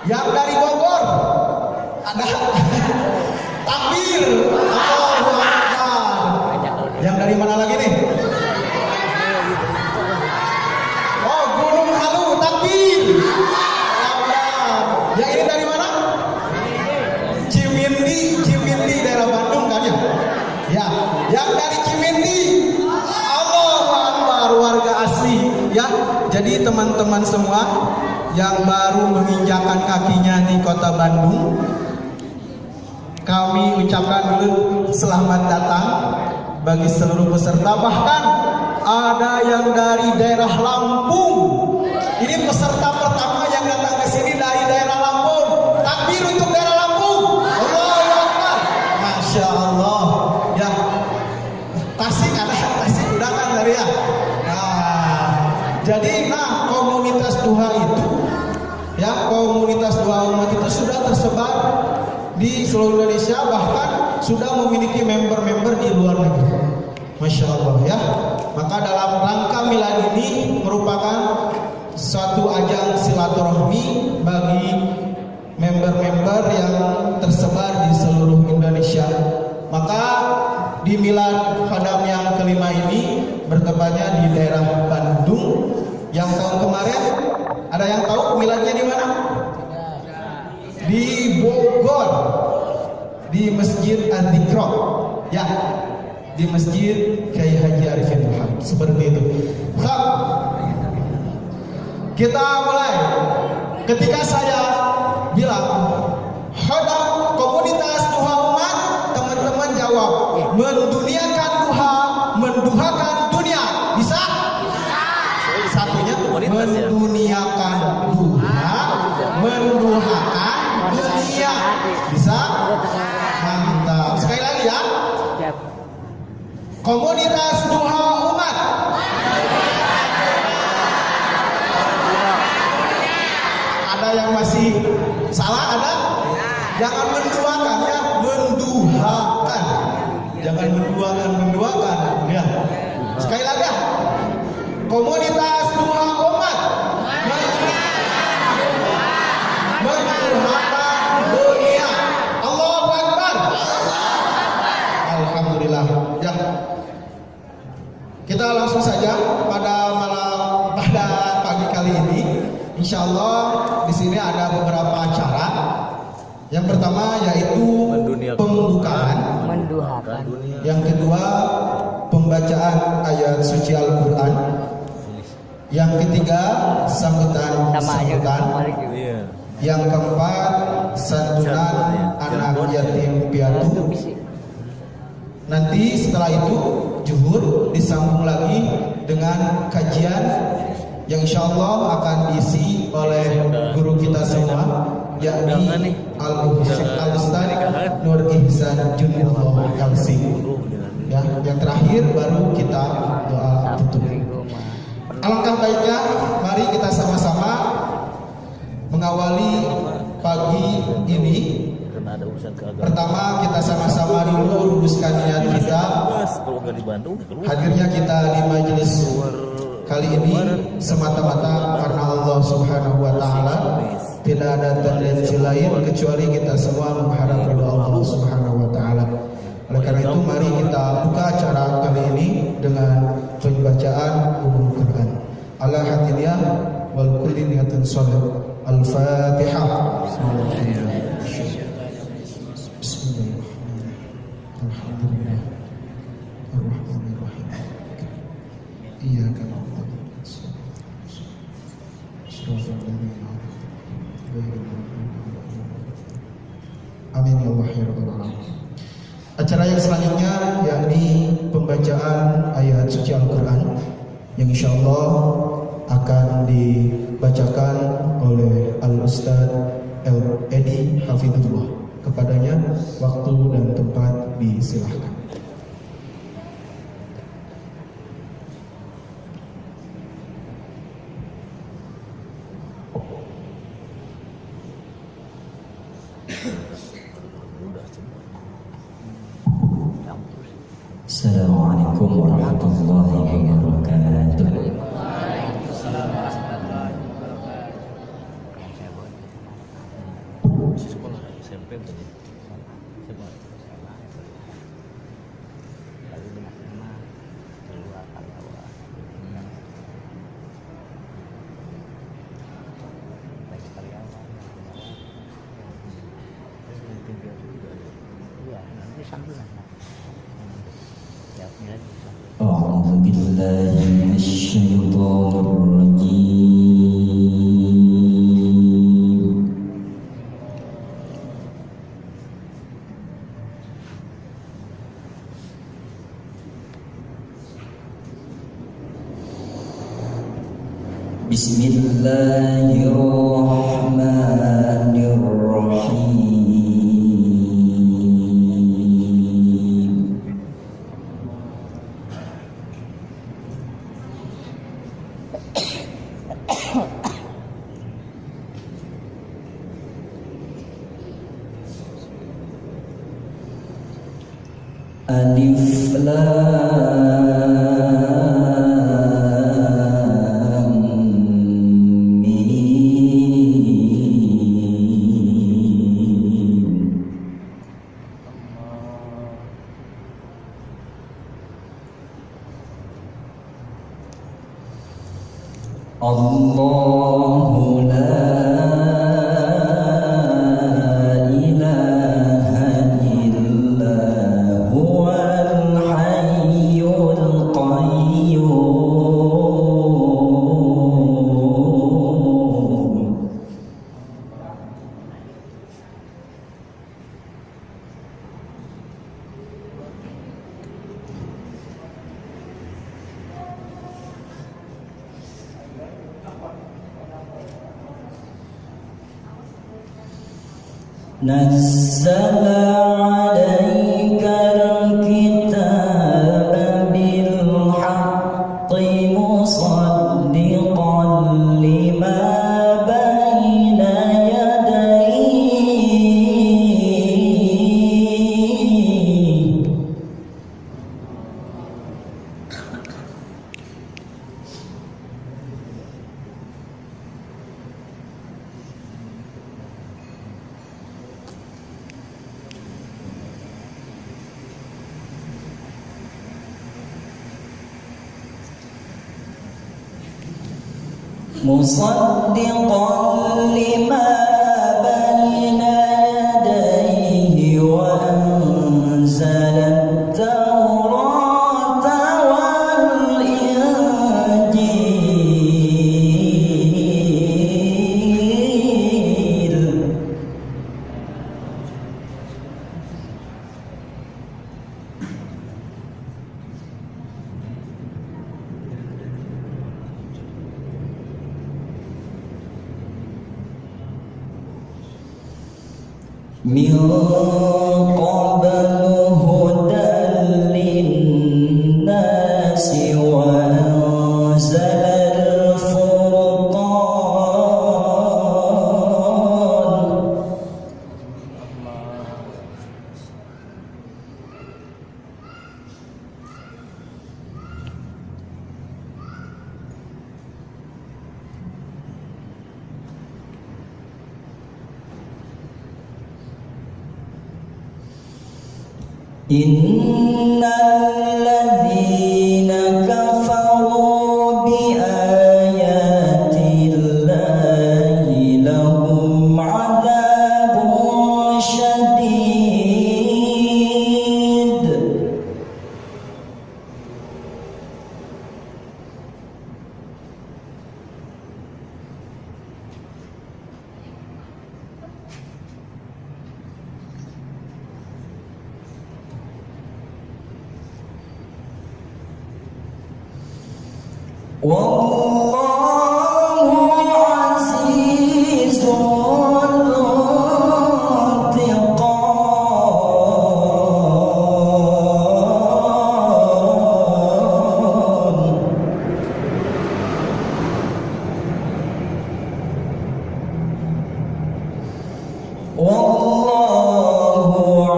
Yang dari Bogor ada takbir. Allahu Akbar. Yang dari mana lagi nih? Oh, Gunung Halu, takbir. Yang ini dari mana? Cimindi daerah Bandung kan ya? Ya, yang dari Cimindi. Allahu Akbar, warga asli ya. Jadi teman-teman semua yang baru menginjakan kakinya di kota Bandung, kami ucapkan dulu selamat datang bagi seluruh peserta. Bahkan ada yang dari daerah Lampung. Ini peserta pertama yang datang ke sini dari daerah Lampung. Takbir untuk daerah Lampung. Allahu Akbar. Masya Allah. Ya, Tasik ada, Tasik udah kan dari ya. Nah, jadi komunitas duha itu, ya komunitas duha umat itu sudah tersebar di seluruh Indonesia, bahkan sudah memiliki member-member di luar negeri. Masya Allah ya. Maka dalam rangka milad ini merupakan suatu ajang silaturahmi bagi member-member yang tersebar di seluruh Indonesia. Maka di milad Khadam yang kelima ini bertepatnya di daerah Bandung. Yang tahun kemarin ada yang tahu miladnya di mana? Di Bogor, di Masjid Antikro, ya, di Masjid Kiai Haji Arifin Tuhan, seperti itu. Kita mulai. Ketika saya bilang Khadam komunitas duha umat, teman-teman jawab menduniakan duha, menduhakan dunia. Bisa? Satunya menduniakan duha, menduhakan dunia. Bisa? Mantap. Sekali lagi ya. Komunitas duha umat. Ada yang masih salah? Ada? Jangan menduakan ya, menduhakan. Jangan menduakan ya. Sekali lagi ya. Komunitas duha umat. Menduhakan dunia. Allahu Akbar. Alhamdulillah. Ya. Kita langsung saja pada pagi kali ini. Insya Allah di sini ada beberapa acara. Yang pertama yaitu pembukaan. Yang kedua pembacaan ayat suci Al-Quran. Yang ketiga sambutan. Yang keempat santunan anak yatim piatu. Nanti setelah itu zuhur disambung lagi dengan kajian yang insya Allah akan diisi oleh guru kita semua, yakni Al-Ustaz Nur Ihsan Junullah Kalsi. Ya, yang terakhir baru kita doa tutup. Alangkah baiknya, mari kita sama-sama mengawali pagi ini. Pertama kita sama-sama dulu luruskan niat kita. Hadirnya kita di majelis kali ini semata-mata karena Allah Subhanahu wa taala. Tidak ada tendensi lain kecuali kita semua mengharap ridha Allah Subhanahu wa taala. Oleh karena itu mari kita buka acara kali ini dengan pembacaan umum Quran. Ala hadiniyah wal kulli niyatin shalah. Al-Fatihah. Alhamdulillah. Ar-Rahmanir-Rahim. Iyyaka na'budu wa iyyaka nasta'in. Amin ya Allah ya rabbal alamin. Acara yang selanjutnya yakni pembacaan ayat suci Al-Quran yang insyaallah akan dibacakan oleh Al-Ustaz Edi Hafidhullah. Kepadanya waktu dan tempat disilahkan. Assalamualaikum warahmatullahi wabarakatuh. أعوذ بالله من الشيطان الرجيم بسم الله الرحمن الرحيم Alif Lam Mim. Allahu la ilaha illa huwal hayyul qayyum. نزل عليك الكتاب بالحق مصدقا لما بين يديه مصدقا لما بين يديه وأنزل التوراة والإنجيل. من قبل هدى للناس وأنزل الفرقان. إن الذين كفروا بآيات الله لهم عذاب شديد. والله عزيز ذو انتقام. والله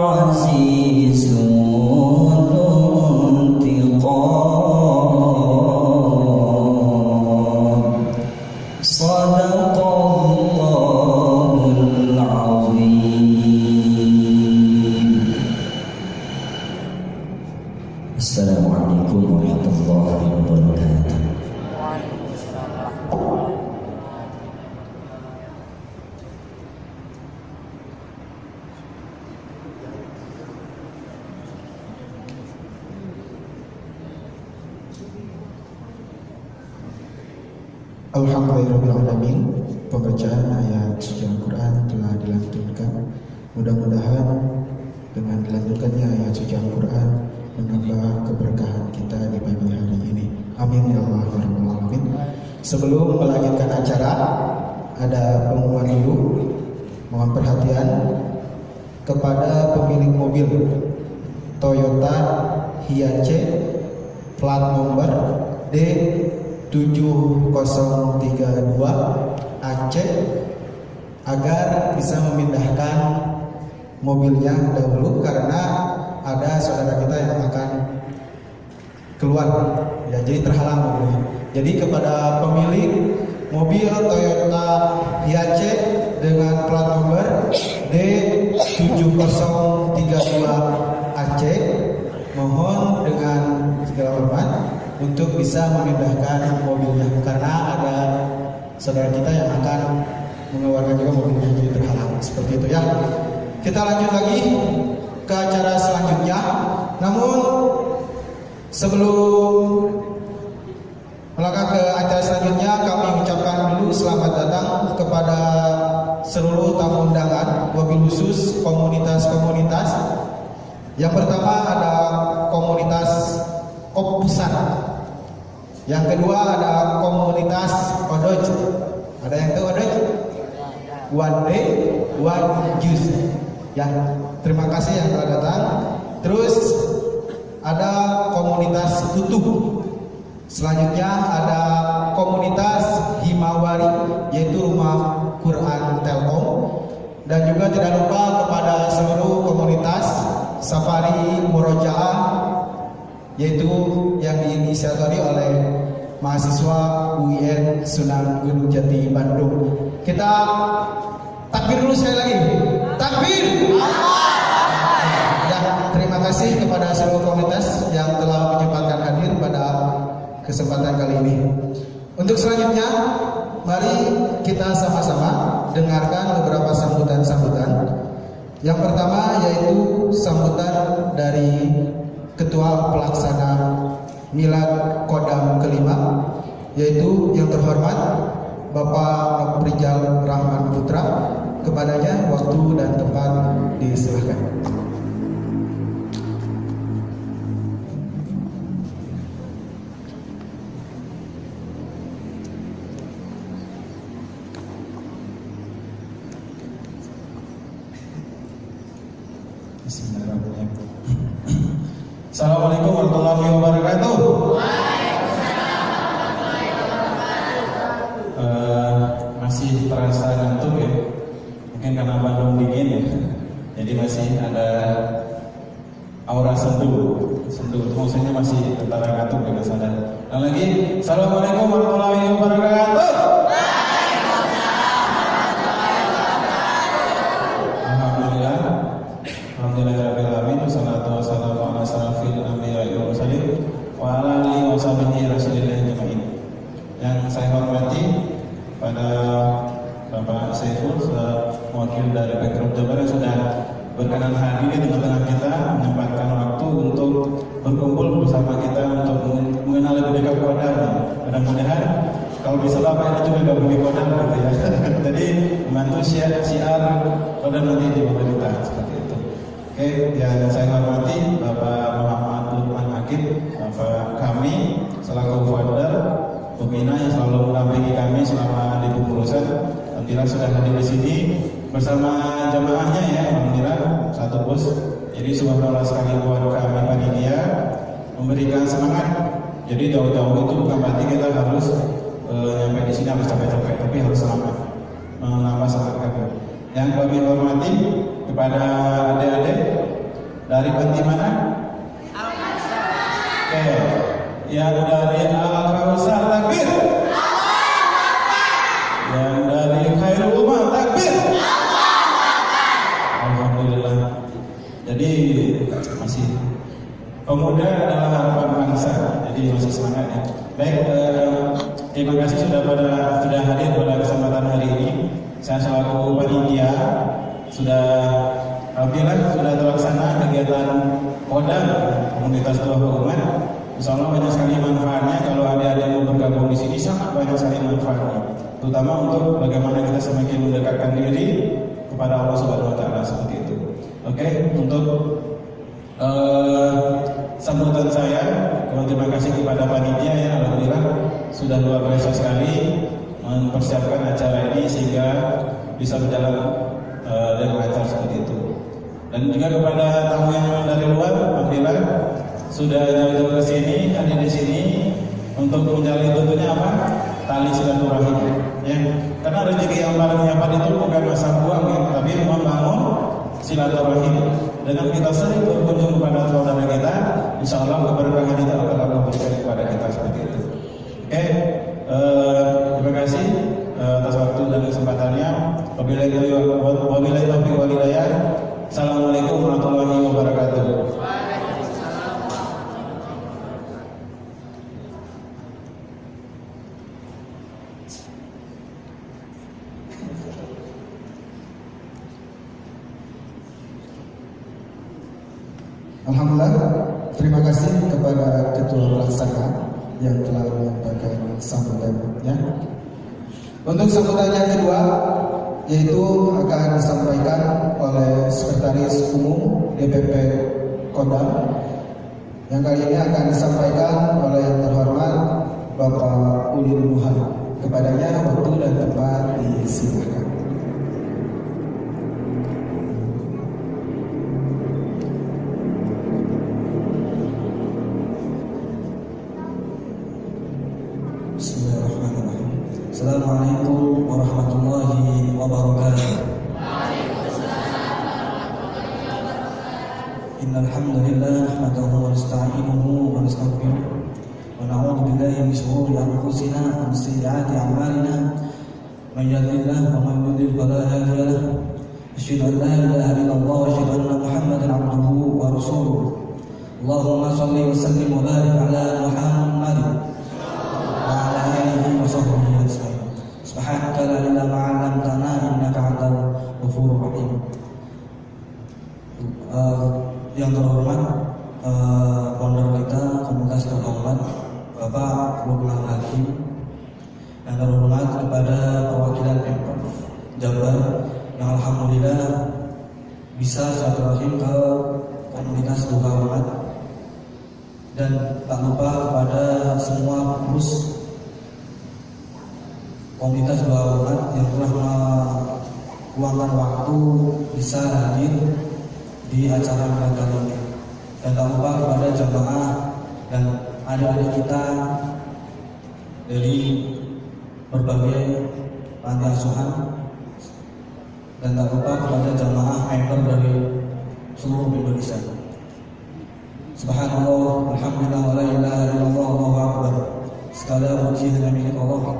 عزيز ذو انتقام. صدق الله العظيم. Alhamdulillahirrahmanirrahim. Pembacaan ayat suci Al-Quran telah dilantunkan. Mudah-mudahan dengan dilantunkannya ayat suci Al-Quran menambah keberkahan kita di pagi hari ini. Amin ya Allah ya Rabbal Alamin. Sebelum melanjutkan acara, ada pengumuman dulu. Mohon perhatian kepada pemilik mobil Toyota Hiace plat nomor D7032 Aceh agar bisa memindahkan mobilnya dahulu karena ada saudara kita yang akan keluar ya, jadi terhalang mobilnya. Jadi kepada pemilik mobil Toyota Hiace dengan plat nomor D7032 Aceh, mohon dengan segala hormat untuk bisa memindahkan mobilnya karena ada saudara kita yang akan mengeluarkan juga mobilnya, jadi terhalang seperti itu ya. Kita lanjut lagi ke acara selanjutnya. Namun sebelum melangkah ke acara selanjutnya, kami ucapkan dulu selamat datang kepada seluruh tamu undangan, wabil khusus komunitas-komunitas. Yang pertama ada komunitas Kopusan. Yang kedua ada komunitas Odoj. Ada yang tahu Odoj? One day, one juice. Ya, terima kasih yang telah datang. Terus ada komunitas Kutub. Selanjutnya ada komunitas Himawari, yaitu Rumah Quran Telkom. Dan juga tidak lupa kepada seluruh komunitas Safari Murojaah, yaitu yang diinisiatori oleh mahasiswa UIN Sunan Gunung Jati Bandung. Kita takbir dulu sekali lagi. Takbir! Ya, terima kasih kepada seluruh komunitas yang telah menyempatkan hadir pada kesempatan kali ini. Untuk selanjutnya, mari kita sama-sama dengarkan beberapa sambutan-sambutan. Yang pertama yaitu sambutan dari Ketua Pelaksana Milad Kodam kelima, yaitu yang terhormat Bapak Noprijal Rahman Putra. Kepadanya waktu dan tempat disilahkan. Bismillahirrahmanirrahim. Assalamualaikum warahmatullahi wabarakatuh. Masih terasa ngantuk ya, mungkin karena Bandung dingin ya, jadi masih ada aura sendu. Sendu itu maksudnya masih antara ngantuk dengan sadar. Dan lagi, Assalamualaikum warahmatullahi wabarakatuh. Alhamdulillah. Alhamdulillahirrahmanirrahim. Wassalatu wassalamu ala asrofil anbiya'i wal mursalin wa ala alihi wa sahbihi rasulillahi ajma'in. Yang saya hormati pada Bapak Saiful, mewakili dari Pemprov Jabar yang sudah berkenan hadir di tengah-tengah kita, menyempatkan waktu untuk berkumpul bersama kita untuk mengenal lebih dekat Kodam. Mudah-mudahan kalau bisa Bapak ini juga gabung di Kodam gitu ya. Jadi membantu syiar Kodam nanti di pemerintah seperti itu. Oke, yang saya hormati Bapak Muhammad Lukman Hakim, Bapak kami selaku founder pembina yang selalu mendampingi kami selama di pengurusan. Alhamdulillah sudah hadir di sini bersama jamaahnya ya, alhamdulillah satu bus. Jadi subhanallah sekali buat kami panitia memberikan semangat. Jadi jauh-jauh itu bukan berarti kita harus nyampe di sini harus capek-capek, tapi harus semangat, menambah semangat kami. Yang kami hormati kepada adik-adik dari panti mana? Oke, yang dari Al-Kausar takbir. Yang dari Khairul Umar takbir. Alhamdulillah. Jadi masih pemuda adalah harapan bangsa. Jadi masih semangat ya. Baik, terima kasih sudah hadir pada kesempatan hari ini. Saya selaku panitia sudah alhamdulillah sudah terlaksana kegiatan Kodam Komunitas Tua Umat Insya Allah banyak sekali manfaatnya. Kalau adik-adik mau bergabung di sini sangat banyak sekali manfaatnya, terutama untuk bagaimana kita semakin mendekatkan diri kepada Allah Subhanahu Wa Taala seperti itu. Oke, untuk sambutan saya, terima kasih kepada panitia ya, alhamdulillah sudah luar biasa sekali mempersiapkan acara ini sehingga bisa berjalan dengan lancar seperti itu. Dan juga kepada tamu yang dari luar, alhamdulillah sudah jauh-jauh ke sini, hadir di sini untuk menjalin tentunya apa? Tali silaturahim. Ya, karena rezeki yang paling dapat itu bukan masa buang ya, tapi membangun silaturahim. Dengan kita sering berkunjung kepada saudara kita, insya Allah keberkahan itu akan Allah berikan kepada kita seperti itu. Oke, terima kasih atas waktu dan kesempatannya. Wabillahi taufiq wal hidayah. Assalamualaikum warahmatullahi wabarakatuh. Alhamdulillah, terima kasih kepada Ketua Pelaksana yang telah menyampaikan sambutannya. Untuk sambutan yang kedua, yaitu akan disampaikan oleh Sekretaris Umum DPP Kodam, yang kali ini akan disampaikan oleh yang terhormat Bapak Ulil Nuhan. Kepadanya waktu dan tempat disilakan. Bismillahirrahmanirrahim. Assalamualaikum warahmatullahi wabarakatuh. Innal hamdalillah nahmaduhu wa nasta'inuhu wa nastaghfiruh wa na'udzu billahi min shururi anfusina wa min sayyiati a'malina. Man yahdihillahu wa man yudlil fala hadiya lahu. Asyhadu an la ilaha illallah wa asyhadu anna Muhammadan 'abduhu wa rasuluh. Allahumma shalli wa sallim wa barik ala Muhammad وعلى آله وصحبه وسلم. سبحانك لا علم لنا ما علمتنا إنك أنت الغفور الرحيم. Yang terhormat founder kita Komunitas Terhormat Bapak Lukman Hakim, yang terhormat kepada perwakilan Pemprov Jabar yang alhamdulillah bisa silaturahim ke Komunitas Terhormat, dan tak lupa kepada semua pengurus Komunitas Terhormat yang telah meluangkan waktu bisa hadir di acara kali ini, dan tak lupa kepada jamaah dan adik-adik kita dari berbagai panti asuhan, dan tak lupa kepada jamaah member dari seluruh Indonesia. Subhanallah, alhamdulillah, wa la ilaha illallah, Allahu akbar. Segala puji hanya milik Allah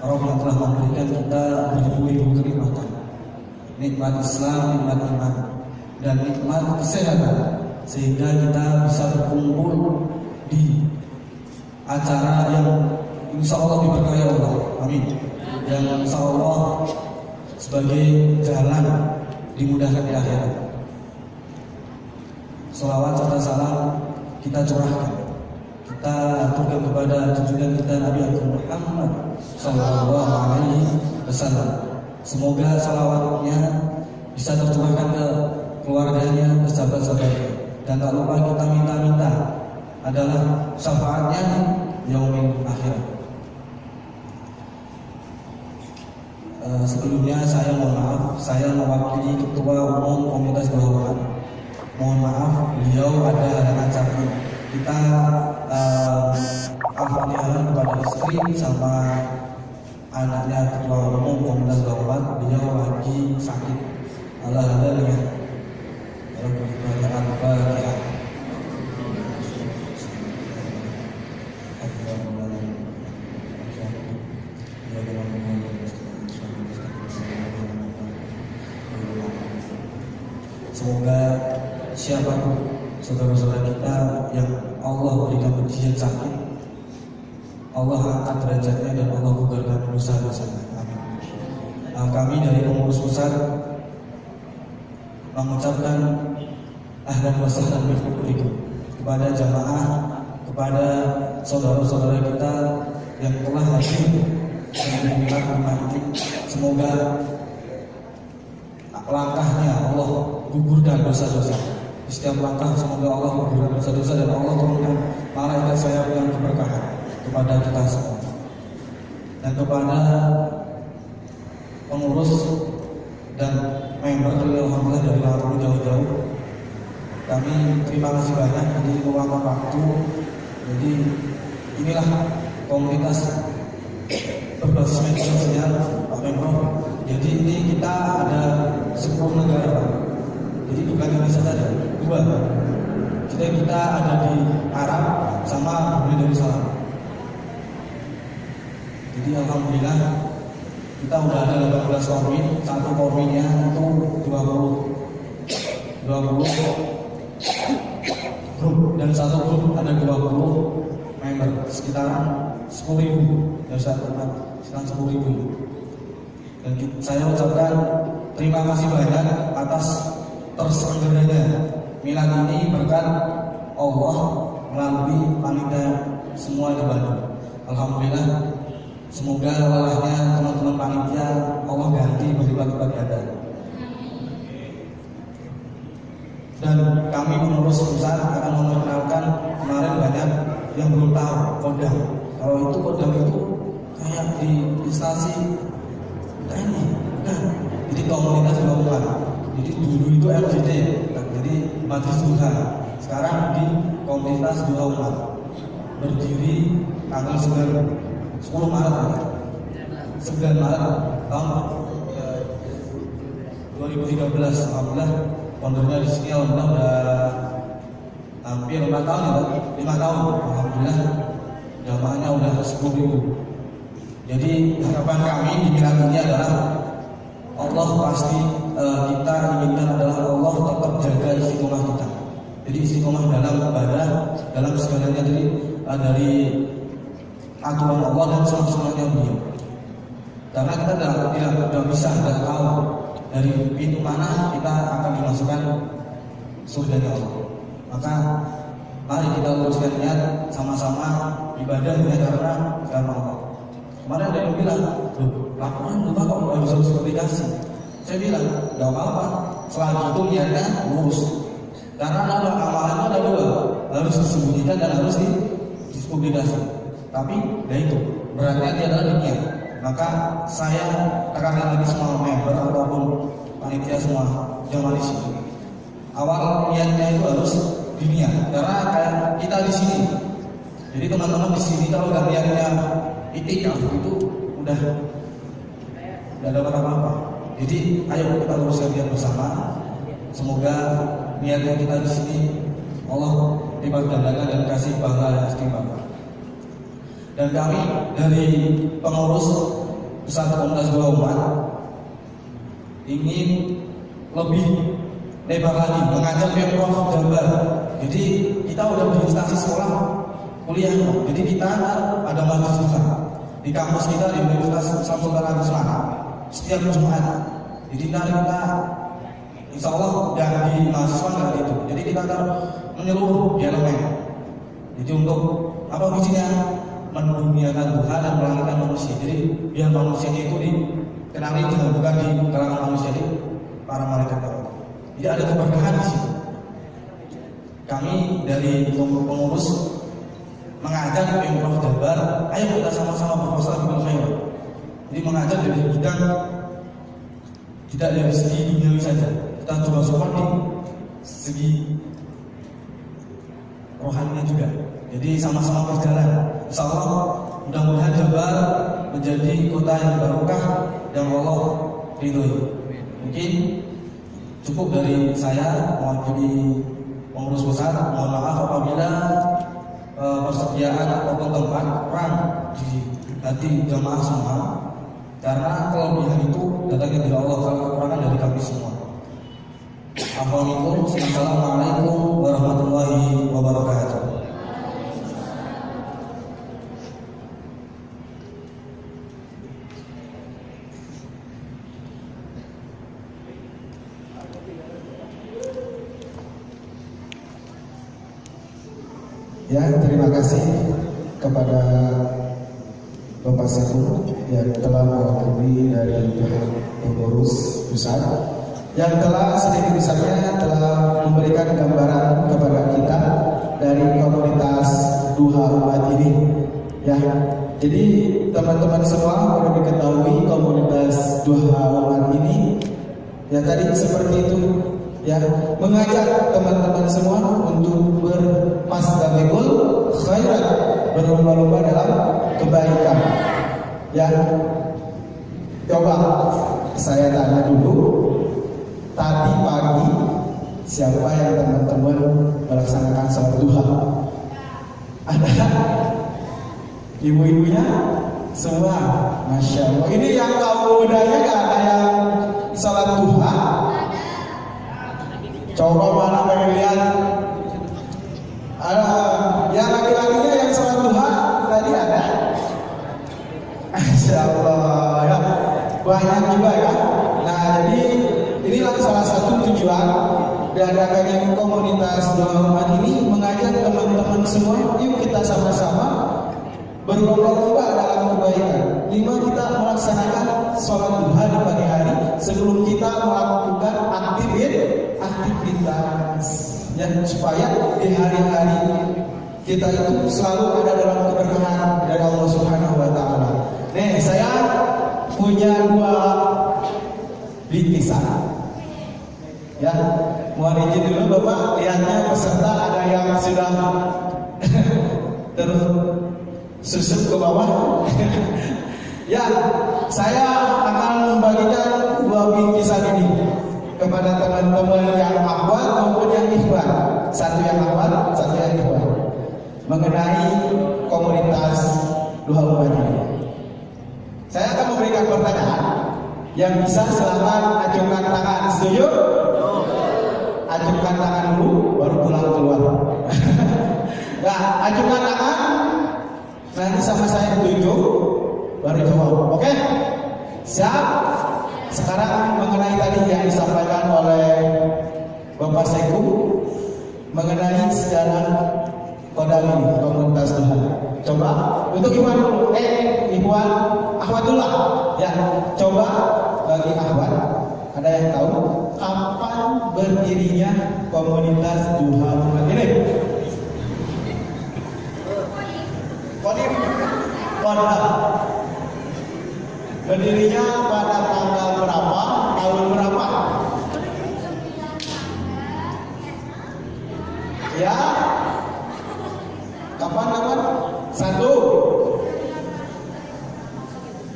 yang telah memberikan kita beribu-ribu kenikmatan, nikmat Islam, nikmat iman, dan nikmat kesehatan, sehingga kita bisa berkumpul di acara yang insya Allah diberkahi Allah, amin. Yang insya Allah sebagai jalan dimudahkan di akhirat. Salawat serta salam kita curahkan, kita aturkan kepada junjungan kita Nabi Muhammad Sallallahu Alaihi Wasallam. Semoga salawatnya bisa tercurahkan ke keluarganya, ke sahabat-sahabatnya, dan tak lupa kita minta adalah syafaatnya yaumil akhir. Sebelumnya saya mohon maaf, saya mewakili Ketua Umum Komunitas Terhormat. Mohon maaf, beliau ada halangan sakit. Kita Al-Fatihah kepada istri sama anaknya Ketua Umum Komunitas Terhormat. Beliau lagi sakit. Alhamdulillah. Al-Fatihah. Semoga siapapun saudara-saudara kita yang Allah berikan ujian sakit, Allah angkat derajatnya dan Allah bubarkan dosa-dosanya. Amin. Kami dari pengurus pusat mengucapkan ahlan wa sahlan bikum kepada jamaah kepada saudara-saudara kita yang telah hadir di milad Jumat ini. Semoga langkahnya Allah gugurkan dosa-dosa. Di setiap langkah semoga Allah gugurkan dosa-dosa dan Allah turunkan malaikat sayap yang keberkahan kepada kita semua. Dan kepada pengurus dan member alhamdulillah dari Lampung jauh-jauh, kami terima kasih banyak jadi meluangkan waktu. Jadi inilah komunitas berbasis media sosial Pak Pemprov. Jadi ini kita ada 10 negara Pak. Jadi bukan Indonesia saja, 2. Kita ada di Arab sama Brunei Darussalam. Jadi alhamdulillah kita udah ada 18 korwin, satu korwinnya itu 20 grup dan satu grup ada 20 member, sekitaran 10.000 dan sekitar 10.000. Dan saya ucapkan terima kasih banyak atas terselenggaranya milad ini berkat Allah melalui panitia semua di Bandung. Alhamdulillah, semoga lelahnya teman-teman panitia Allah ganti berlipat-lipat ganda. Dan kami pengurus pusat akan memperkenalkan, kemarin banyak yang belum tahu kodam. Kalau itu kodam itu kayak di instansi TNI, bukan? Jadi komunitas gabungan. Jadi dulu itu MCD, jadi Majelis Duha. Sekarang di komunitas Duha Umat. Berdiri tanggal 10 Maret, 9 Maret tahun 2013. Alhamdulillah, foundernya di sini alhamdulillah udah hampir 5 tahun ya, 5 tahun. Alhamdulillah, jamaahnya udah 10.000. Jadi harapan kami di milad ini adalah Allah pasti kita inginkan adalah Allah tetap jaga istiqomah kita. Jadi istiqomah dalam ibadah, dalam segalanya dari aturan Allah dan sunnah-sunnahnya beliau. Karena kita tidak bisa dan tahu dari pintu mana kita akan dimasukkan surganya Allah. Maka mari kita luruskan niat sama-sama ibadah hanya karena Allah. Kemarin ada yang bilang, laporan lupa kok nggak bisa publikasi. Saya bilang, nggak apa-apa. Selagi itu niatnya lurus. Karena ada amalannya ada 2, harus disembunyikan dan harus dipublikasi. Tapi, ya itu beratnya dia adalah niat. Maka saya tekankan lagi semua member ataupun panitia semua jamaah di sini. Awal niatnya itu harus diniat. Karena kayak kita di sini. Jadi teman-teman di sini kalau nggak niatnya itikaf itu udah dapat apa-apa. Jadi ayo kita luruskan niat bersama. Semoga niatnya kita di sini Allah lipat gandakan dan kasih pahala yang istimewa. Dan kami dari pengurus Pusat Komunitas Duha Umat ingin lebih lebar lagi mengajak Pemprov Jabar. Jadi kita udah di instansi sekolah kuliah, jadi kita ada majelis duha di kampus kita di Universitas Islam Sultan Semarang setiap Jumat. Jadi kita insya Allah dan di mahasiswa nggak gitu. Jadi kita akan menyeluruh di elemen. Jadi untuk apa visinya? Menduniakan Tuhan dan melangitkan manusia. Jadi biar manusianya itu dikenali juga bukan di kalangan manusia, di para malaikat Allah. Jadi ada keberkahan di situ. Kami dari pengurus mengajak Pemprov Jabar, ayo kita sama-sama berproses bil khair. Jadi mengajak dari bidang tidak dari segi duniawi saja, kita coba support di segi rohaninya juga. Jadi sama-sama berjalan. Insya Allah mudah-mudahan Jabar menjadi kota yang barokah yang Allah ridhoi. Mungkin cukup dari saya mewakili pengurus pusat. Mohon maaf apabila persediaan atau tempat kurang di hati jamaah semua. Karena kelebihan itu datangnya dari Allah, kalau kekurangan dari kami semua. Assalamualaikum warahmatullahi wabarakatuh. Ya, terima kasih kepada Bapak Seku yang telah mewakili dari pihak pengurus pusat yang telah sedikit besarnya telah memberikan gambaran kepada kita dari komunitas Duha Umat ini. Ya, jadi teman-teman semua perlu diketahui komunitas Duha Umat ini ya tadi seperti itu ya, mengajak teman-teman semua untuk bermasdaqul khairat, berlomba-lomba dalam kebaikan. Ya, coba saya tanya dulu, tadi pagi siapa yang teman-teman melaksanakan sholat duha? Ada ibu-ibunya? Semua, masya Allah. Ini yang kaum mudanya gak ada yang sholat duha? Coba mana pengen lihat? Yang laki-lakinya yang sholat duha tadi ada? Masya Allah ya, banyak juga ya. Nah, jadi inilah salah satu tujuan diadakannya komunitas Duha Umat ini, mengajak teman-teman semua, yuk kita sama-sama berlomba-lomba dalam kebaikan. 5, kita melaksanakan sholat duha di pagi hari sebelum kita melakukan aktivitas ya, supaya di hari-hari kita itu selalu ada dalam keberkahan dari Allah Subhanahu wa taala. Nih, saya punya 2 bingkisan. Ya, mau izin dulu Bapak, lihatnya peserta ada yang sudah tersusuk ke bawah. Ya, saya akan membagikan 2 bingkisan ini kepada teman-teman yang akhwat maupun yang ikhwan. Satu yang akhwat, satu yang ikhwan, mengenai komunitas Duha Umat ini. Saya akan memberikan pertanyaan. Yang bisa silakan acungkan tangan. Setuju? Acungkan tangan dulu, baru pulang keluar. Nah, acungkan tangan. Nanti sama saya tunjuk, baru jawab. Oke? Siap? Sekarang mengenai tadi yang disampaikan oleh Bapak Seku mengenai sejarah kodam ini, komunitas Duha. Coba untuk Ikhwan dulu, Ikhwan akhwat dulu lah. Ya, coba bagi akhwat, ada yang tahu kapan berdirinya komunitas Duha Umat ini? Kodam. Berdirinya pada tanggal berapa? Tahun berapa? Ya. Kapan? 1.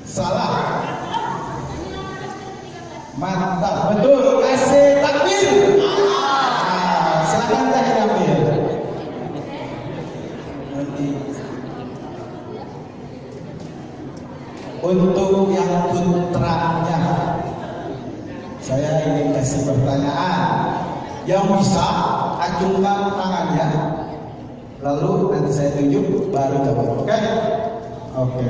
Salah. Mantap, betul. Kasih takbir. Silakan teh ambil. Nanti. Untuk yang putranya, saya ingin kasih pertanyaan. Yang bisa acungkan tangannya, lalu nanti saya tunjuk baru jawab. Oke? Oke.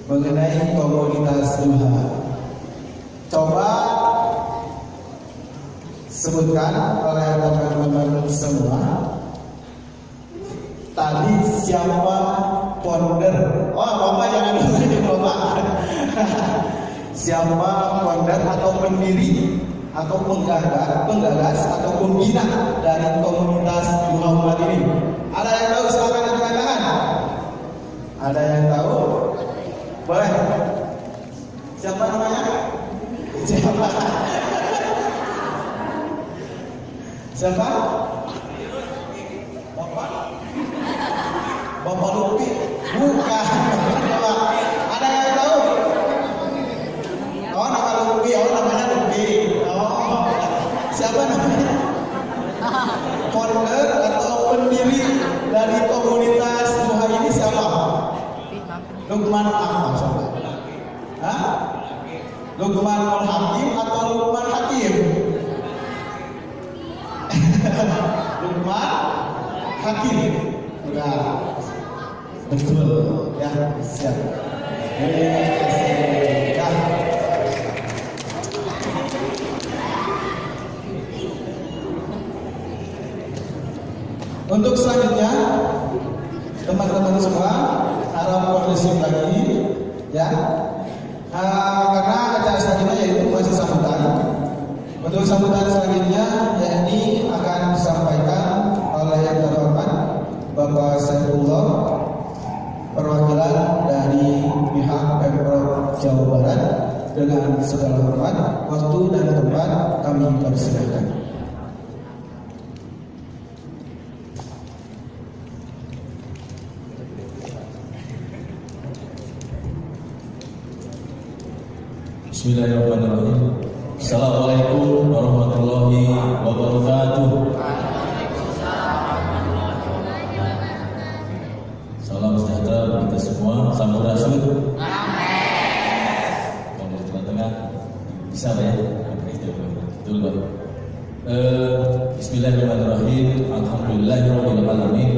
Mengenai komunitas Duha, coba sebutkan oleh teman-teman semua. Tadi siapa founder? Oh, Bapak jangan dulu, Bapak. Siapa founder atau pendiri atau penggagas atau pembina dari komunitas Duha Umat ini? Ada yang tahu? Silakan angkat tangan. Ada yang tahu? Boleh. Siapa namanya? Siapa? Siapa? Bapak Lupi? Bukan. Ada yang tahu? Oh, nama Lupi. Oh, namanya Lupi. Oh, siapa namanya? Founder atau pendiri dari komunitas Duha ini siapa? Lukman apa? Siapa? Hah? Lukman Hakim atau Lukman Hakim? Lukman Hakim. Ya, betul. Ya, siap. Ya. Untuk selanjutnya, teman-teman semua harap kondusif lagi, ya. Karena acara selanjutnya yaitu masih sambutan. Untuk sambutan selanjutnya, yakni akan disampaikan oleh yang terhormat Bapak Saifullah, perwakilan dari pihak Pemprov Jawa Barat. Dengan segala hormat, waktu dan tempat kami persilahkan. Bismillahirrahmanirrahim. Assalamualaikum warahmatullahi wabarakatuh. Salam sejahtera bagi kita semua. Sampurasun. Kalau dari tengah-tengah bisa ya? Betul Pak. Bismillahirrahmanirrahim. Alhamdulillahirabbil alamin.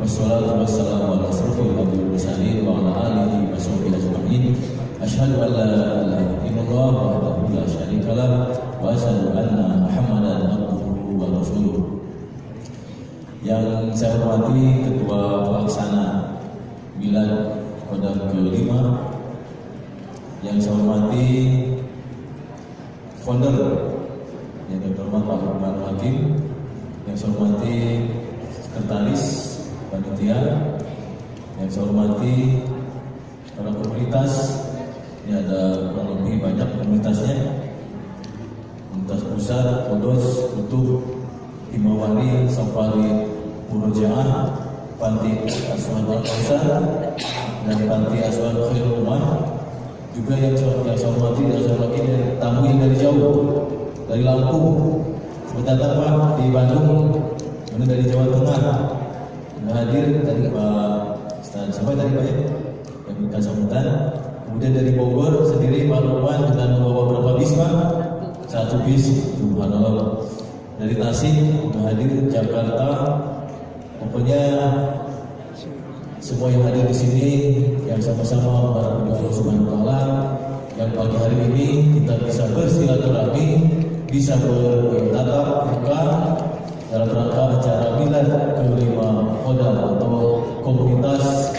Wassalatu wassalamu ala asrofil anbiya'i wal mursalin wa ala alihi washabbihi ajma'in. Asyhadu an la ilaha illallah wahdahu la syarika lah wa asyhadu anna Muhammadan abduhu wa rasuluh. Yang saya hormati Ketua Pelaksana Milad Kodam ke-5, yang saya hormati Founder yang terhormat Pak Lukman Hakim, yang saya hormati Sekretaris Panitia, yang saya hormati para komunitas. Ini ada kurang lebih banyak komunitasnya, komunitas pusat, Kodos, Kutub, Himawari, Safari, Murojaah, Panti Asuhan Al-Kausar, dan Panti Asuhan Khairul Umar. Juga yang saya hormati dan saya hormati dari tamu yang dari jauh, dari Lampung, sebentar Pak di Bandung, kemudian dari Jawa Tengah, yang hadir tadi Pak Ustaz, sampai tadi Pak ya, yang berikan sambutan. Kemudian dari Bogor sendiri Pak Lukman dengan membawa berapa bis Pak? 1 bis, subhanallah. Dari Tasik hadir Jakarta, pokoknya semua yang hadir di sini yang sama-sama berharap Allah Subhanahu wa taala yang pagi hari ini kita bisa bersilaturahmi, bisa bertatap muka dalam rangka acara Milad ke-5 Kodam atau komunitas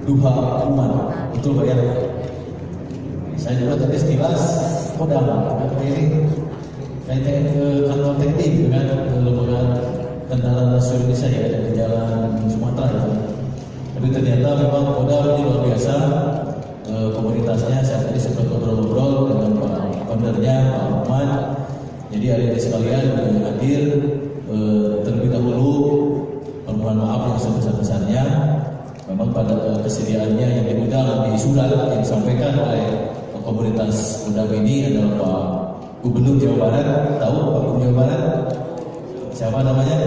Duha Umat. Betul Pak ya? Saya juga tadi sekilas Kodam apa ini kaitan ke kantor TNI gitu kan, ke lembaga tentara nasional Indonesia yang ada di Jalan Sumatera itu. Tapi ternyata memang Kodam ini luar biasa komunitasnya. Saya tadi sempat ngobrol-ngobrol dengan Pak Foundernya Pak Lukman. Jadi hari ini sekalian yang hadir, terlebih dahulu permohonan maaf yang sebesar-besarnya. Memang pada kesediaannya yang diundang di surat yang disampaikan oleh komunitas Kodam ini adalah Pak Gubernur Jawa Barat. Tahu Pak Gubernur Jawa Barat? Siapa namanya?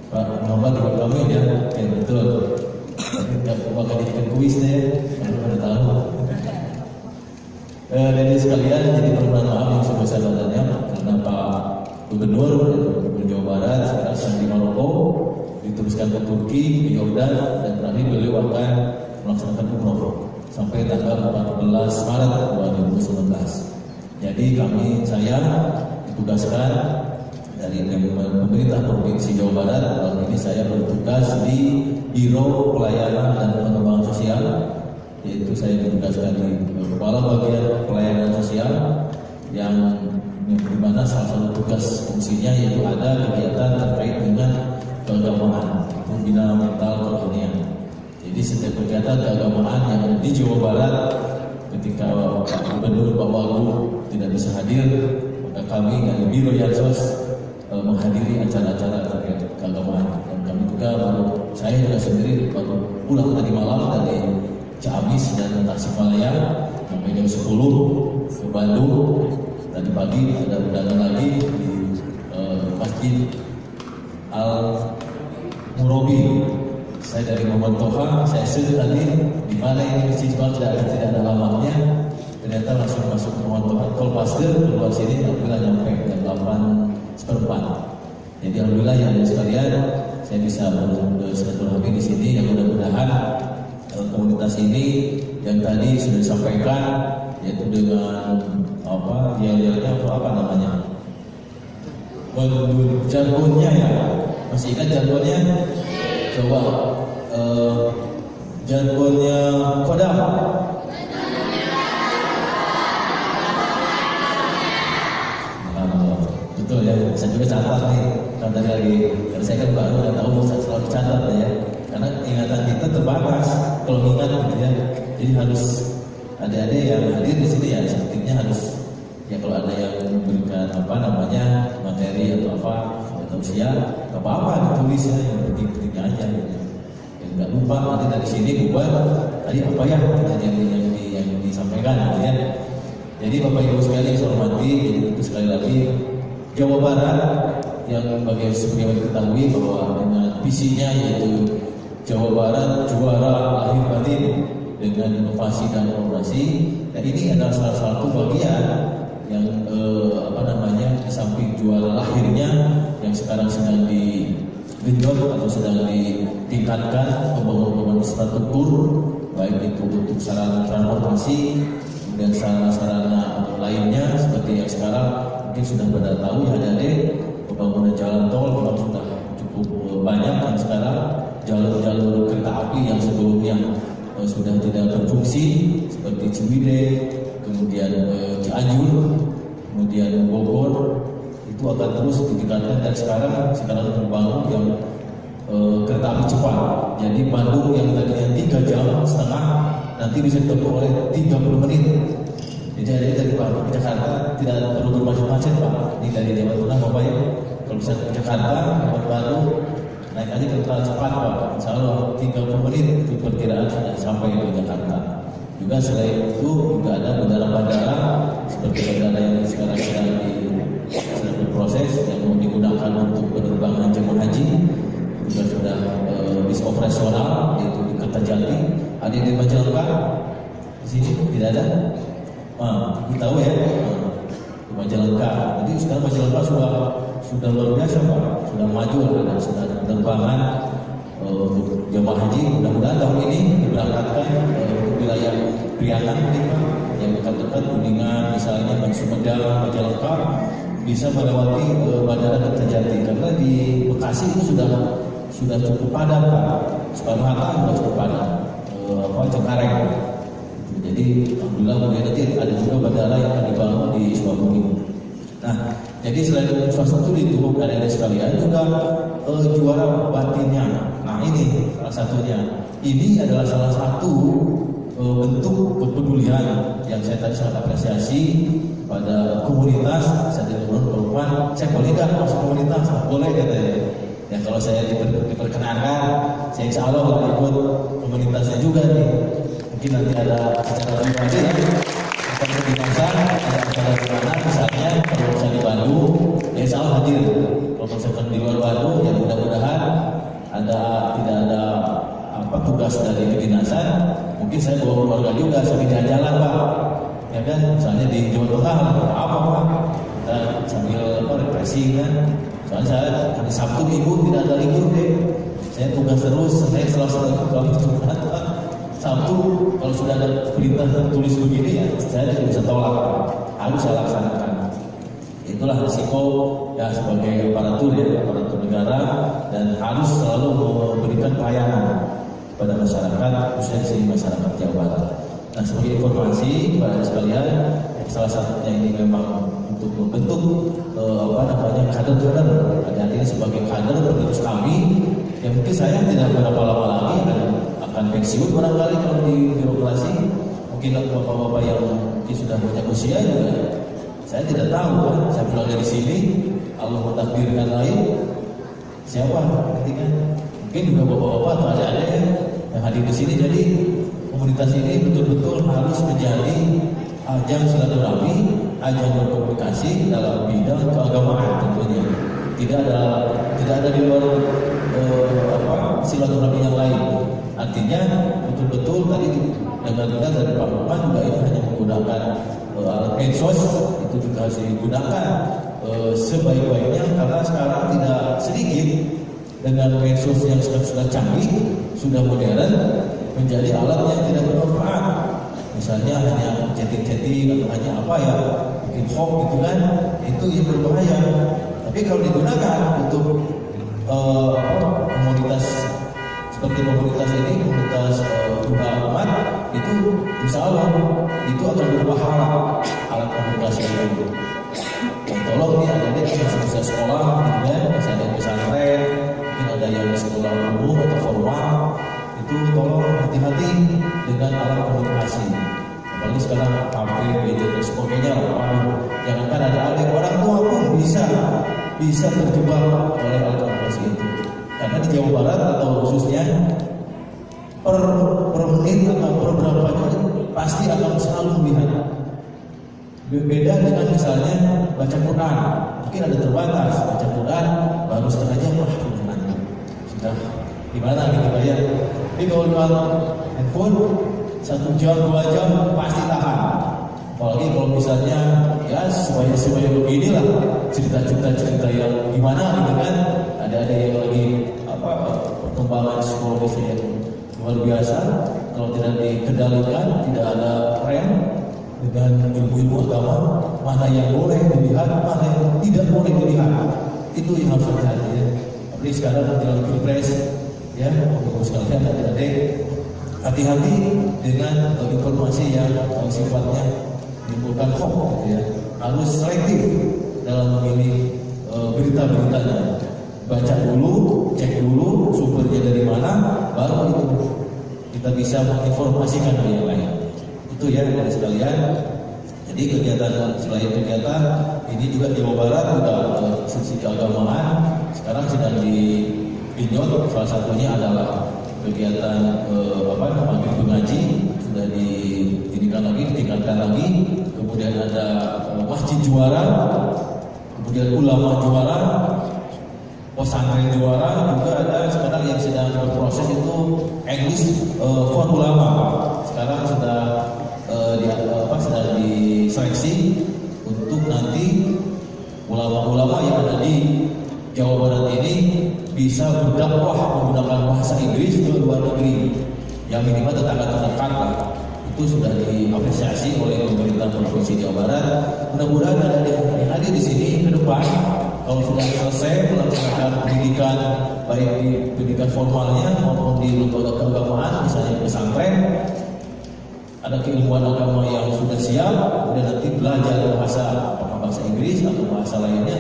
Pak Muhammad Ibu kami ya, betul. Tapi tidak bakal dijadikan kuis deh, baru pada tahu. Dari sekalian, jadi permohonan maaf yang sebesar-besarnya karena Pak Gubernur Jawa Barat sekarang sedang di Maroko, diteruskan ke Turki, ke Yordan, dan terakhir beliau akan melaksanakan umroh sampai tanggal 14 Maret 2019. Jadi saya ditugaskan dari pemerintah Provinsi Jawa Barat. Tahun ini saya bertugas di Biro Pelayanan dan Pengembangan Sosial, yaitu saya ditugaskan di Kepala Bagian Pelayanan Sosial yang dimana salah satu tugas fungsinya yaitu ada kegiatan terkait dengan keagamaan, pembinaan mental kerohanian. Jadi setiap kegiatan keagamaan yang ada di Jawa Barat, ketika Pak Gubernur Pak Wagub tidak bisa hadir, maka kami dari Biro Yansos menghadiri acara-acara terkait keagamaan. Dan kami juga saya juga sendiri baru pulang tadi malam dari Ciamis dan Tasikmalaya sampai jam 10 ke Bandung. Tadi pagi ada undangan lagi di Masjid Al Murabi. Saya dari Muhammad Toha, saya search tadi di mana ini masjid tidak ada alamatnya. Ternyata langsung masuk ke Muhammad Toha, Kolpaster keluar sini, alhamdulillah nyampe jam 8:15. Jadi alhamdulillah yang ada sekalian, saya bisa bersilaturahmi di sini. Yang mudah-mudahan komunitas ini yang tadi sudah disampaikan, yaitu dengan yel-yelnya apa namanya? jargonnya ya, masih ingat jargonnya? Coba jargonnya Kodam. Betul ya, saya juga catat nih. Kan tadi lagi, karena saya kan baru dan tahu saya selalu catat ya. Karena ingatan kita terbatas kalau ingat gitu ya. Jadi harus adik-adik yang hadir di sini ya, sepertinya harus ya kalau ada yang memberikan apa namanya materi atau apa atau usia, nggak apa-apa ditulis ya, yang penting-pentingnya aja gitu. Yang nggak lupa nanti dari sini buat tadi apa ya yang disampaikan gitu ya. Jadi Bapak Ibu sekalian yang saya hormati, jadi itu sekali lagi Jawa Barat yang sebagaimana diketahui bahwa dengan visinya yaitu Jawa Barat juara lahir batin dengan inovasi dan kolaborasi, dan ini adalah salah satu bagian yang di samping juara lahirnya yang sekarang sedang digenjot atau sedang ditingkatkan pembangunan infrastruktur baik itu untuk sarana transportasi dan sarana-sarana lainnya seperti yang sekarang mungkin sudah pada tahu ya adik-adik, pembangunan jalan tol memang sudah cukup banyak, dan sekarang jalur-jalur kereta api yang sebelumnya sudah tidak berfungsi seperti Ciwidey, kemudian Cianjur, kemudian Bogor itu akan terus ditingkatkan, dan sekarang terbangun yang kereta api cepat. Jadi Bandung yang tadinya 3 jam setengah nanti bisa ditempuh oleh 30 menit. Jadi dari Bandung ke Jakarta tidak perlu bermacet-macet Pak. Ini dari Jawa Tengah Bapak ya. Kalau bisa ke Jakarta, ke Bandung, naik aja kereta cepat Pak. Insya Allah 30 menit itu perkiraan sudah sampai ke Jakarta. Juga selain itu juga ada bandara-bandara seperti bandara yang sekarang sedang berproses yang mau digunakan untuk penerbangan jemaah haji juga sudah bis operasional yaitu di Kertajati. Ada di Majalengka di sini tidak ada. Kita tahu ya di Majalengka. Jadi sekarang Majalengka sudah luar biasa Pak, sudah maju dan sudah penerbangan untuk jemaah haji. Mudah-mudahan tahun ini diberangkatkan untuk wilayah Priangan yang dekat-dekat Kuningan misalnya dan Sumedang, Majalengka bisa melewati bandara Kertajati, karena di Bekasi itu sudah cukup padat Pak. Soekarno-Hatta sudah cukup padat. Cengkareng. Jadi alhamdulillah kemudian nanti ada juga bandara yang akan dibangun di Sukabumi. Nah, jadi selain infrastruktur itu ada sekalian juga juara batinnya. Nah ini salah satunya. Ini adalah salah satu bentuk kepedulian yang saya tadi sangat apresiasi pada komunitas. Saya jadi perempuan, saya boleh nggak masuk komunitas? Boleh katanya. Ya kalau saya diperkenankan, saya insya Allah ikut komunitasnya juga nih. Mungkin nanti ada acara pribadi ya, acara kedinasan, ada acara di mana misalnya kalau saya di Bandung, ya insya Allah hadir. Kalau misalkan di luar Bandung, ya mudah-mudahan tidak ada tugas dari kedinasan. Mungkin saya bawa keluarga juga, sambil jalan-jalan Pak. Ya kan, misalnya di Jawa Tengah, apa Pak? Kita sambil refreshing kan. Soalnya saya hari Sabtu Minggu tidak ada libur deh. Saya tugas terus, Senin Selasa kalau Jumat. Sabtu kalau sudah ada perintah tertulis begini ya saya tidak bisa tolak, harus saya laksanakan. Itulah risiko ya sebagai aparatur negara, dan harus selalu memberikan pelayanan pada masyarakat, khususnya di masyarakat Jawa Barat. Nah sebagai informasi kepada sekalian, salah satunya ini memang untuk membentuk kader-kader, adik-adik sebagai kader penerus kami. Ya mungkin saya tidak berapa lama lagi akan pensiun barangkali kalau di birokrasi. Mungkin bapak-bapak yang mungkin sudah banyak usia juga, saya tidak tahu kan. Saya pulang dari sini, Allah mentakdirkan lain. Siapa? Ketika mungkin juga bapak-bapak atau adik-adik yang hadir di sini. Jadi komunitas ini betul-betul harus menjadi ajang silaturahmi, ajang berkomunikasi dalam bidang keagamaan tentunya. Tidak ada di luar silaturahmi yang lain. Artinya betul-betul tadi dengar-dengar dari Pak Bapak juga ini hanya menggunakan alat medsos, itu juga harus digunakan sebaik-baiknya, karena sekarang tidak sedikit dengan medsos yang sudah canggih, sudah modern, menjadi alat yang tidak bermanfaat. Misalnya hanya chatting atau hanya bikin hoax gitu kan, itu yang berbahaya. Tapi kalau digunakan untuk komunitas seperti komunitas ini, komunitas duha umat, itu insya Allah itu akan berpahala alat komunikasi itu. Dan tolong nih ada yang masih bisa sekolah, gitu ya, masih ada yang pesantren, mungkin ada yang sekolah umum atau formal, itu tolong hati-hati dengan alat komunikasi. Apalagi sekarang HP, gadget dan sebagainya, jangankan ada orang tua pun bisa terjebak oleh alat komunikasi itu. Karena di Jawa Barat atau khususnya per menit atau per berapa menit pasti akan selalu melihat. Beda dengan misalnya baca Quran, mungkin ada terbatas baca Quran baru setengah jam sudah gimana gitu ya. Tapi kalau lewat handphone 1 jam 2 jam pasti tahan. Apalagi kalau misalnya ya supaya beginilah cerita yang gimana gitu kan, ada yang lagi perkembangan psikologis yang luar biasa. Kalau tidak dikendalikan, tidak ada rem dengan ilmu agama, mana yang boleh dilihat, mana yang tidak boleh dilihat, itu yang harus hati-hati ya. Apalagi sekarang menjelang pilpres ya, bapak sekalian adik-adik, hati-hati dengan informasi yang sifatnya menimbulkan hoax gitu ya. Harus selektif dalam memilih berita-beritanya. Baca dulu, cek dulu sumbernya dari mana, baru itu kita bisa menginformasikan ke yang lain. Itu ya dari sekalian. Jadi kegiatan selain kegiatan ini juga di Jawa Barat sudah sisi keagamaan sekarang sedang dipinjot. Salah satunya adalah kegiatan maghrib mengaji sudah ditingkatkan lagi, kemudian ada masjid juara, kemudian ulama juara, pesantren juara, juga ada sekarang yang sedang berproses itu English for ulama. Sekarang sedang diseleksi untuk nanti ulama-ulama yang ada di Jawa Barat ini bisa berdakwah menggunakan bahasa Inggris ke luar negeri, yang minimal tetangga-tetangga lah. Itu sudah diapresiasi oleh pemerintah Provinsi Jawa Barat. Mudah-mudahan ada yang hadir di sini ke depan, kalau sudah selesai melaksanakan pendidikan baik di pendidikan formalnya maupun di lembaga keagamaan, misalnya pesantren, ada keilmuan agama yang sudah siap, kemudian nanti belajar bahasa Inggris atau bahasa lainnya,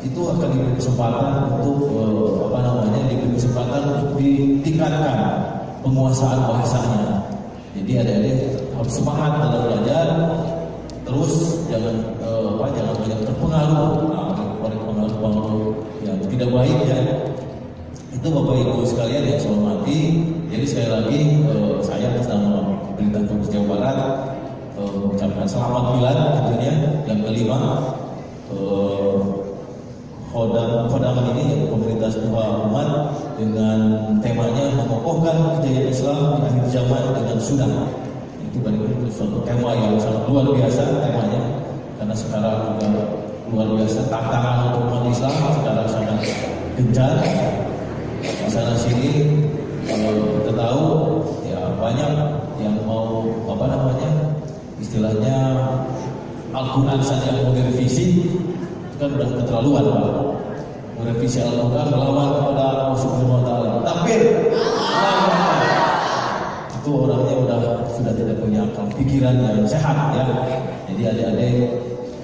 itu akan diberi kesempatan untuk diberi kesempatan untuk ditingkatkan penguasaan bahasanya. Jadi adik-adik harus semangat dalam belajar, terus jangan banyak terpengaruh oleh pengaruh yang tidak baik ya. Itu Bapak Ibu sekalian yang saya hormati. Jadi sekali lagi saya bersama pemerintah Provinsi Jawa Barat mengucapkan selamat bulan tentunya yang kelima. Khodaman ini komunitas duha umat dengan temanya mengokohkan kejayaan Islam di akhir zaman dengan sunnah. Itu benar-benar suatu tema yang sangat luar biasa temanya, karena sekarang juga luar biasa tantangan untuk umat Islam sekarang sangat gencar. Di sana sini kalau kita tahu ya banyak yang mau istilahnya Al-Quran saja mau direvisi, kan udah keterlaluan Pak. Merevisi Al-Quran melawan kepada Allah Subhanahu wa taala. Takbir. Itu orangnya sudah tidak punya akal pikiran yang sehat ya. Jadi adik-adik,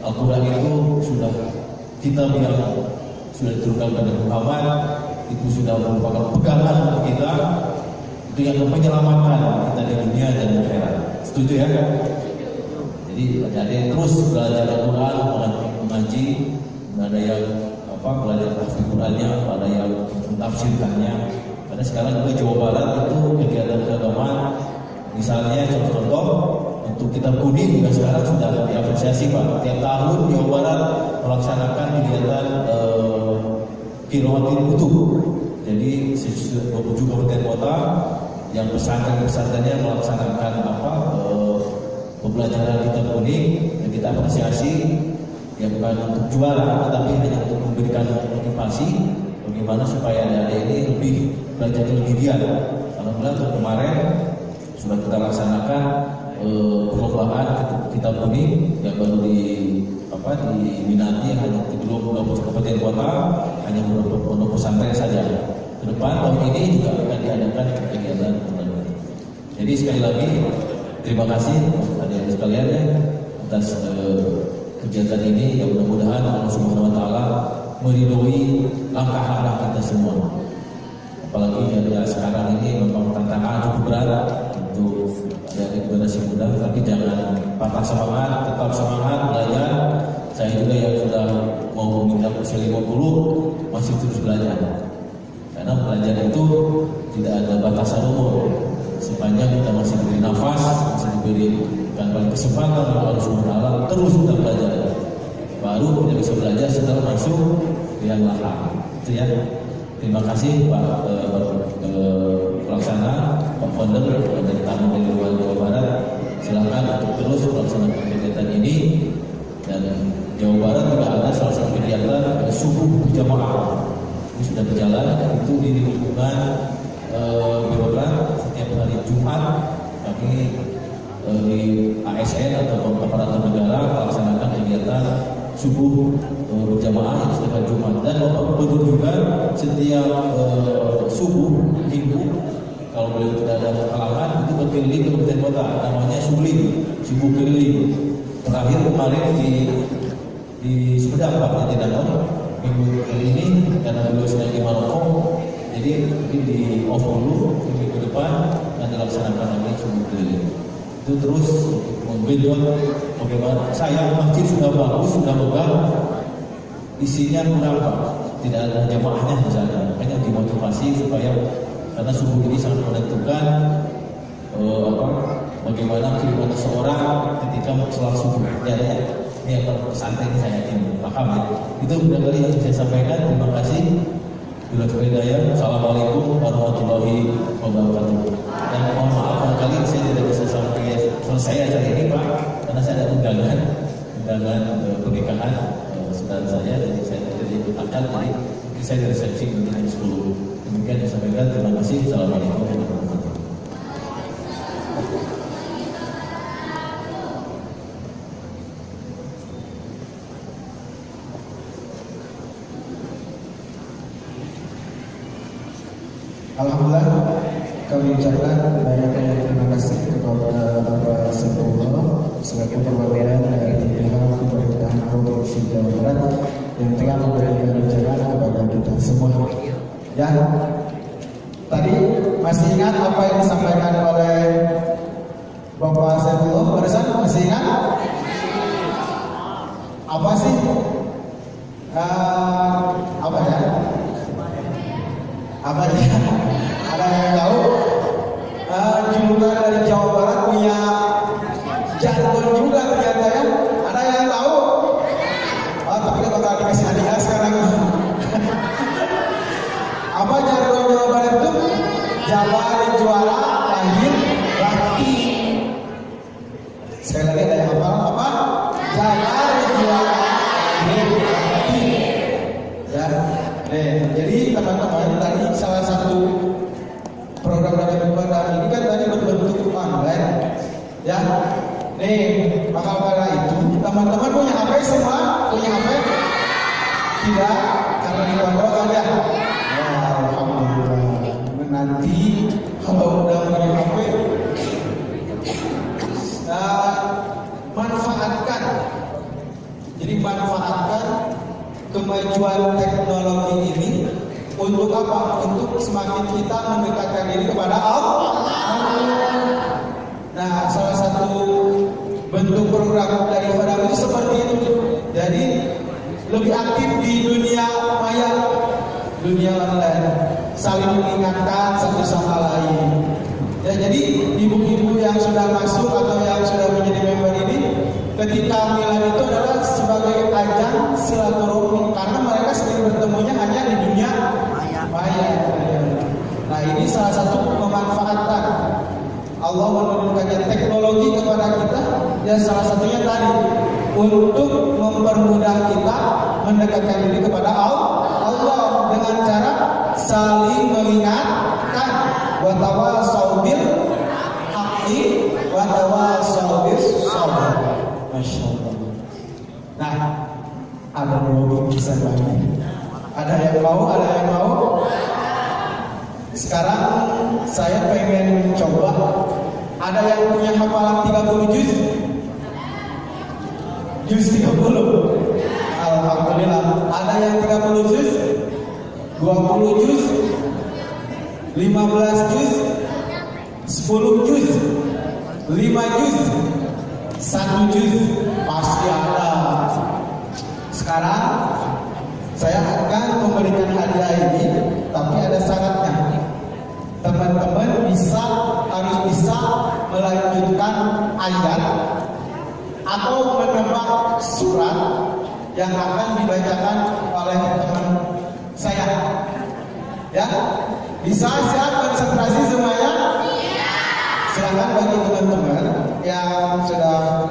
Al-Quran itu sudah kitab yang sudah diturunkan kepada Muhammad, itu sudah merupakan pegangan untuk kita, itu yang menyelamatkan kita di dunia dan akhirat. Setuju ya? Jadi adik-adik terus belajar Al-Quran, mengaji, ada yang belajar tafsir Qurannya, ada yang mentafsirkannya. Karena sekarang juga Jawa Barat itu kegiatan keagamaan, misalnya contoh untuk kitab kuning juga sekarang sudah diapresiasi Pak. Tiap tahun Jawa Barat melaksanakan kegiatan Qiraatul Kutub. Jadi 27 kabupaten kota yang pesantren-pesantrennya melaksanakan pembelajaran kitab kuning, dan kita apresiasi. Ya bukan untuk juara, tetapi hanya untuk memberikan motivasi bagaimana supaya adik-adik ini lebih belajar lebih giat. Alhamdulillah untuk kemarin sudah kita laksanakan perlombaan kitab kuning yang baru diminati hanya belum kabupaten kota, hanya beberapa pondok pesantren saja. Ke depan tahun ini juga akan diadakan kegiatan ini. Jadi sekali lagi terima kasih adik-adik sekalian ya atas kegiatan ini. Ya mudah-mudahan Allah Subhanahu Wa Taala meridhoi langkah-langkah kita semua. Apalagi ya sekarang ini memang tantangan cukup berat untuk dari generasi muda, tapi jangan patah semangat, tetap semangat belajar. Saya juga yang sudah mau menginjak usia 50 masih terus belajar. Karena belajar itu tidak ada batasan umur. Sepanjang kita masih diberi nafas, masih diberikan kesempatan oleh Allah Subhanahu Wa Taala, terus kita belajar. Baru kita bisa belajar setelah masuk yang lahir. Itu ya. Terima kasih Pak Pelaksana, Pak Founder dari tamu dari luar Jawa Barat. Silakan untuk terus melaksanakan kegiatan ini. Dan Jawa Barat juga ada salah satu kegiatan subuh berjamaah. Ini sudah berjalan. Itu di lingkungan birokrat setiap hari Jumat kami di ASN atau aparatur negara melaksanakan kegiatan subuh berjamaah yang setiap Jumat. Dan Bapak Gubernur juga setiap subuh minggu kalau beliau tidak ada halangan itu berkeliling ke kabupaten kota, namanya subuh keliling. Terakhir kemarin di Sumedang Pak Jatinangor minggu ini karena beliau sedang di Maroko, jadi mungkin di off dulu minggu depan akan dilaksanakan lagi subuh keliling. Itu terus membentuk bagaimana saya masjid sudah bagus, sudah megah, isinya kurang Pak, tidak ada jamaahnya misalnya, makanya dimotivasi supaya karena subuh ini sangat menentukan bagaimana kehidupan seseorang ketika sholat subuh. Ya, ini yang pesantren saya yakin paham ya. Itu barangkali yang saya sampaikan. Terima kasih. Bila hidayah. Assalamualaikum warahmatullahi wabarakatuh. Dan mohon maaf barangkali saya tidak bisa sampai selesai acara ini Pak, karena saya ada undangan pernikahan saudara saya, jadi saya tidak diikutkan, jadi saya di resepsi untuk jam 10. Demikian disampaikan. Terima kasih. Assalamualaikum warahmatullahi wabarakatuh. Alhamdulillah kami ucapkan banyak-banyak terima kasih kepada Bapak Saifullah selaku perwakilan dari pihak pemerintahan Provinsi Jawa Barat yang telah memberikan ucapan kepada kita semua. Ya, tadi masih ingat apa yang disampaikan oleh Bapak Saifullah barusan? Masih ingat? Apa sih? Apa ya? Apa ya? Ada yang tahu? Julukan dari Jawa Barat punya jargon juga ternyata ya. Ada yang tahu? Tapi kita bakal dikasih hadiah sekarang. Apa jargon Jawa Barat itu? Jawa juara lahir bakti. Sekali lagi ada yang hafal apa? Jawa juara lahir bakti. Ya. Jadi teman-teman tadi salah satu program dari Bapak ini kan tadi berbentuk online, ya. Maka karena itu teman-teman punya HP semua? Punya HP? Tidak, karena dikontrol kan ya. Ya, alhamdulillah. Nanti kalau udah punya HP, manfaatkan. Jadi manfaatkan kemajuan teknologi ini untuk apa? Untuk semakin kita mendekatkan diri kepada Allah. Nah, salah satu bentuk program dari Fadam itu seperti itu. Jadi lebih aktif di dunia maya, dunia online, saling mengingatkan satu sama lain. Ya, jadi ibu-ibu yang sudah masuk atau yang sudah menjadi member ini, ketika milad itu adalah sebagai ajang silaturahmi karena mereka sering bertemunya hanya di dunia maya. Nah, ini salah satu memanfaatkan Allah menurunkannya teknologi kepada kita, dan salah satunya tadi untuk mempermudah kita mendekatkan diri kepada Allah dengan cara saling mengingatkan, wa tawasau bil haqqi wa tawasau bis sabr. Masyaallah. Nah, ada 2 bingkisan lagi. Ada yang mau? Ada yang mau? Sekarang saya pengen mencoba. Ada yang punya hafalan 30 juz? Juz 30. Alhamdulillah. Ada yang 30 juz? 20 juz? 15 juz? 10 juz? 5 juz? 1 juz? Pasti ada. Sekarang saya akan memberikan hadiah ini, tapi ada syaratnya. Teman-teman harus bisa melanjutkan ayat atau menebak surat yang akan dibacakan oleh teman saya. Ya, bisa siap konsentrasi semuanya? Silakan bagi teman-teman yang sudah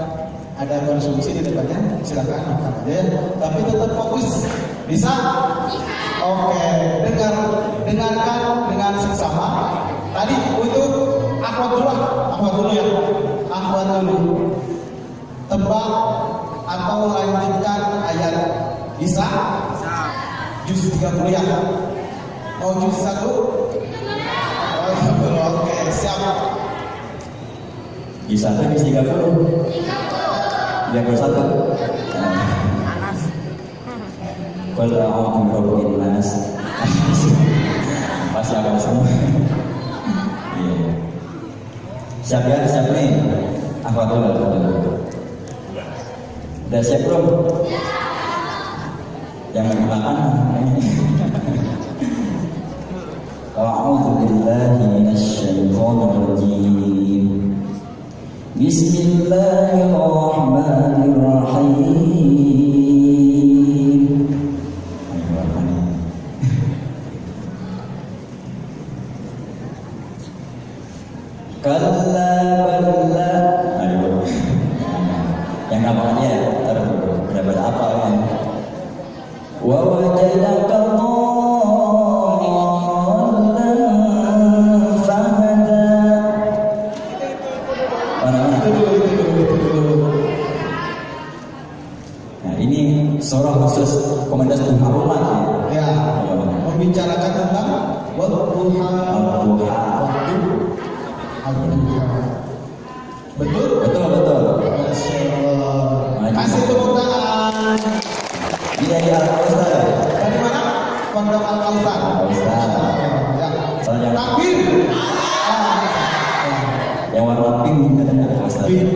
ada konsumsi di depannya, silakan makan aja ya. Tapi tetap fokus. Bisa? Oke, dengarkan dengan seksama. Tadi untuk akhwat dulu ya. Akhwat dulu. Tebak atau lanjutkan ayat. Bisa? Juz 30 ya. Mau juz 1? Oke, siap. Juz 1 juz 30. 31. Qul a'udzu birabbil nas. Pasti akan semua. Iya. Siap ya, siap nih. Apa dulu? Udah siap belum? Jangan dimakan. A'udzu billahi minasyaitonir rajim. Bismillahirrahmanirrahim. Kalla balla. Aduh. Yang namanya terus dapat apa kan? Wa wajadaka dhallan fahada. Mana? Nah, ini surah khusus komunitas duha umat ya. Ya, membicarakan tentang wadduha. Betul? Betul. Kasih tepuk tangan. Iya, Ustaz. Dari mana? Pondok Al-Kausar. Ustaz. Ya. Soalnya Takbir. yang warna pink katanya Ustaz. Pink.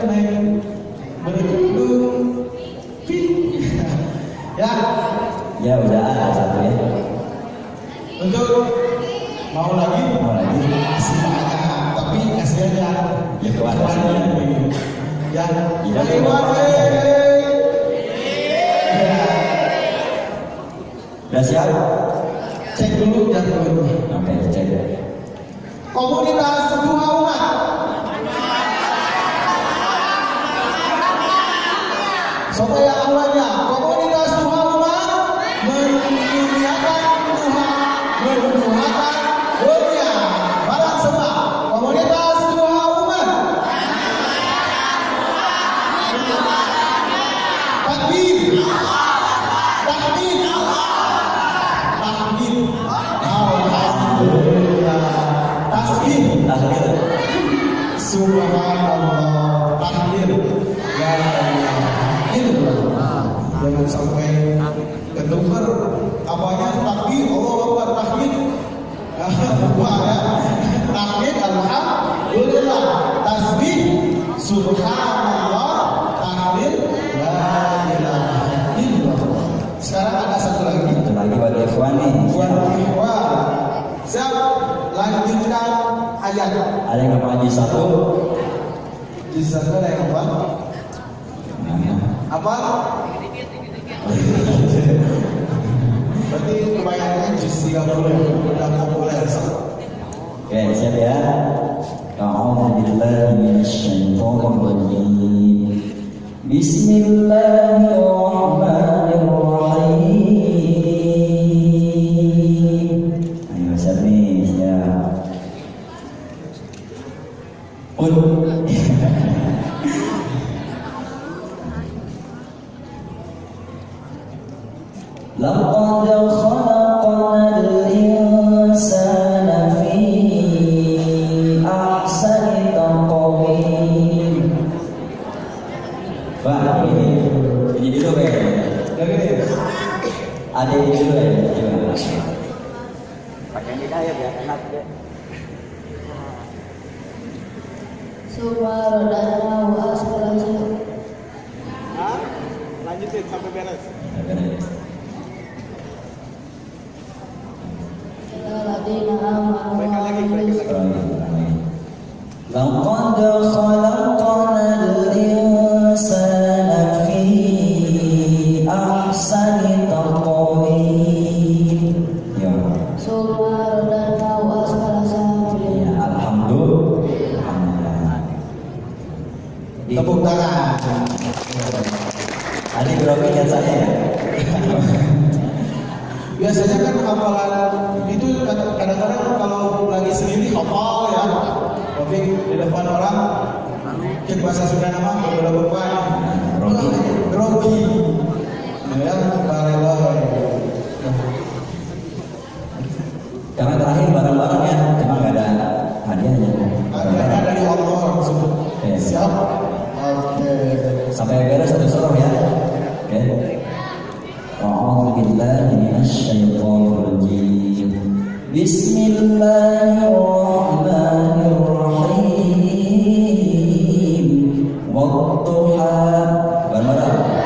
Neng berkerudung pink. Ya. Ya udah ada satu ya. Untuk mau lagi? Masih banyak, tapi kasihannya Ya kewajiban. Ya. Iya. Udah siap? Cek dulu jam dulu. Oke, cek. Komunitas duha umat. Siapa yang awalnya? Komunitas duha umat menduniakan duha, menduhakan dunia. Barang semua. Komunitas duha umat. Takbir. Alhamdulillah. Tasbih. Subhanallah. Takbir. La ilaha illallah. Jangan sampai ketukar apanya takbir. Allah Akbar takbir. Lupa ya. Takbir alhamdulillah. Tasbih. Subhanallah. Takbir. La ilaha illallah. Sekarang ada satu lagi. Itu lagi buat ikhwan nih. Buat ikhwan. Siap. Lanjutkan ayat. Ada yang ngapain satu? Di sana ada yang apa? Apa? Berarti kebanyakan juz 30 udah populer. Oke, siap ya. A'udzu billahi minasyaitonir rajim. Bismillahirrahmanirrahim. Ayo siap nih, siap. Wah, ini dulu kayaknya. Ada ini dulu ya. Coba. Pakai ini ya biar enak deh. Subhanallah wa asbalasa. Lanjutin sampai beres. Alladziina aamanu wa amilus لقد خلقنا الإنسان في أحسن تقويم. Ya. Subhanallah wa asbalasa. Ya, alhamdulillah. Tepuk tangan. Tadi groginya saya ya. Biasanya kan hafalan itu kadang-kadang kalau lagi sendiri hafal ya, tapi di depan orang cek bahasa Sunda nama beberapa grogi, ya barela. Karena terakhir bareng-bareng ya, cuma nggak ada hadiahnya. Hadiahnya dari Allah langsung. Oke. Siap. Oke. Sampai beres satu surah ya. Oke. A'udzu billahi minasyaitonir rajim. Bismillahirrahmanirrahim. Wadduha. Bareng-bareng.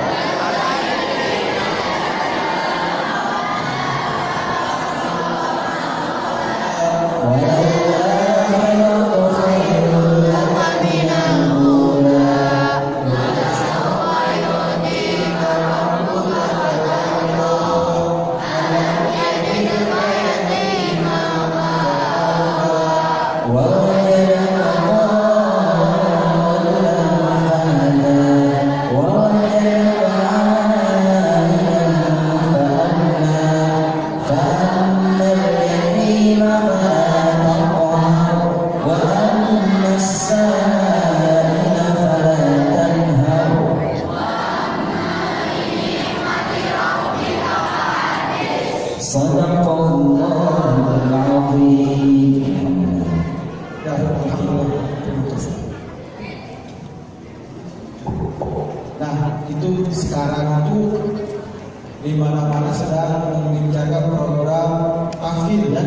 Sadaqallahul azim. Ya, alhamdulillah. Terima kasih. Nah, itu sekarang itu di mana-mana sedang mengerjakan program tahfidz ya.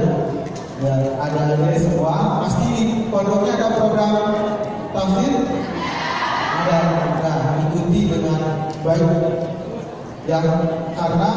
Ya, ada semua. Pasti di pondoknya ada program tahfidz. Ada. Nah, ikuti dengan baik. Yang karena